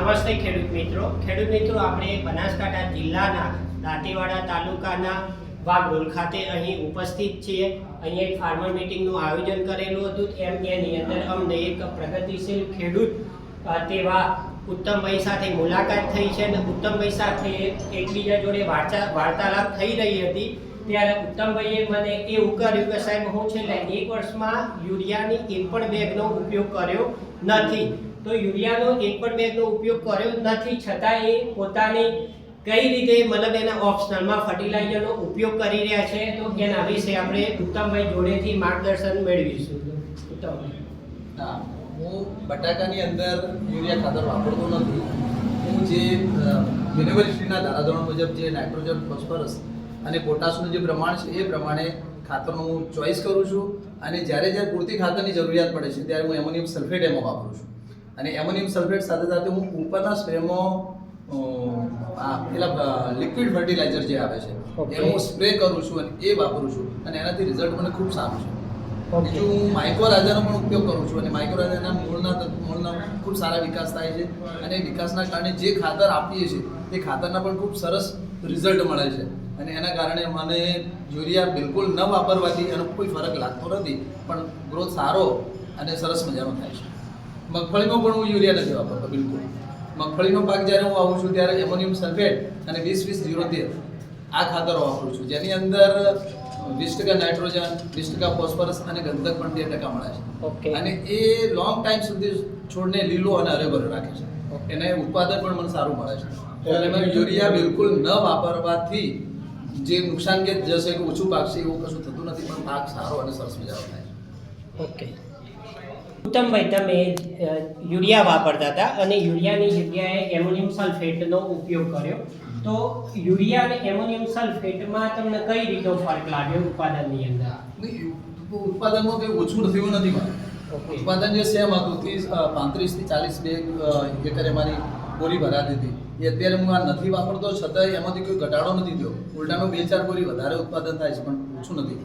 નમસ્તે ખેડૂત મિત્રો આપણે બનાસકાંઠા જિલ્લાના દાંતીવાડા તાલુકાના વાઘરોલ ખાતે અહીં ઉપસ્થિત છીએ। અહીં એક ફાર્મર મીટિંગનું આયોજન કરેલું હતું। એની અંદર અમને એક પ્રગતિશીલ ખેડૂત તેવા ઉત્તમભાઈ સાથે મુલાકાત થઈ છે અને ઉત્તમભાઈ સાથે એકબીજા જોડે વાર્તાલાપ થઈ રહી હતી। ત્યારે ઉત્તમભાઈએ મને એવું કર્યું કે સાહેબ હું છેલ્લા 1 વર્ષમાં યુરિયાની એક પણ બેગનો ઉપયોગ કર્યો નથી। તો યુરિયાનો એક પણ બેગનો ઉપયોગ કર્યો નથી, છતાં એ પોતાની કઈ રીતે મતલબ એના ઓપ્શનલમાં ફર્ટિલાઇઝરનો ઉપયોગ કરી રહ્યા છે। તો એના વિશે આપણે ઉત્તમભાઈ જોડેથી માર્ગદર્શન મેળવીશું। ઉત્તમભાઈ, હા, હું બટાકાની અંદર યુરિયા ખાતર વાપરતો નથી। હું જે યુનિવર્સિટીના ધારાધોરણ મુજબ જે નાઇટ્રોજન, ફોસ્ફરસ અને પોટાશનું જે પ્રમાણ છે એ પ્રમાણે ખાતરનું હું ચોઈસ કરું છું। અને જ્યારે પૂરતી ખાતરની જરૂરિયાત પડે છે ત્યારે હું એમોનિયમ સલ્ફેટ એમાં વાપરું છું। અને એમોનિયમ સલ્ફેટ સાથે સાથે હું ઉપરના સ્પ્રેમાં પેલા લિક્વિડ ફર્ટિલાઇઝર જે આવે છે એ હું સ્પ્રે કરું છું અને એ વાપરું છું અને એનાથી રિઝલ્ટ મને ખૂબ સારું છે। બીજું હું માઇક્રોરાજાનો પણ ઉપયોગ કરું છું અને માઇક્રોરાજાના મૂળના ખૂબ સારા વિકાસ થાય છે અને વિકાસના કારણે જે ખાતર આપીએ છીએ તે ખાતરના પણ ખૂબ સરસ રિઝલ્ટ મળે છે। અને એના કારણે મને યુરિયા બિલકુલ ન વાપરવાથી એનો કોઈ ફરક લાગતો નથી, પણ ગ્રોથ સારો અને સરસ મજાનો થાય છે। મગફળીમાં પણ હું યુરિયા નથી વાપરતો બિલકુલ। મગફળીનો પાક જ્યારે હું વાવું છું ત્યારે એમોનિયમ સલ્ફેટ અને 20-20-0-13 આ ખાતરો વાપરું છું, જેની અંદર 20% નાઇટ્રોજન, 20% ફોસ્ફરસ અને ગંધક પણ 13% મળે છે। અને એ લોંગ ટાઈમ સુધી છોડને લીલો અને હરેભરો રાખે છે। એને ઉત્પાદન પણ મને સારું મળે છે। એટલે મેં યુરિયા બિલકુલ ન વાપરવાથી જે નુકસાન કે જશે કે ઓછું પાકશે એવું કશું થતું નથી, પણ પાક સારો અને સરસ મજાનો થાય છે। ઉત્તમભાઈ, તમે યુરિયા વાપરતા હતા અને યુરિયાની જગ્યાએ એમોનિયમ સલ્ફેટનો ઉપયોગ કર્યો, તો યુરિયા અને એમોનિયમ સલ્ફેટમાં તમને કઈ રીતનો ફરક લાગ્યો ઉત્પાદનની અંદર? ઉત્પાદનમાં કંઈ ઓછું થયું નથી મારે। ઉત્પાદન જે સેમ હતું 35 થી 40 બેગ એકરે મારી બોરી ભરાતી હતી, એ અત્યારે હું આ નથી વાપરતો છતાં એમાંથી કોઈ ઘટાડો નથી થયો, ઉલટાનો 2-4 બોરી વધારે ઉત્પાદન થાય છે, પણ ઓછું નથી।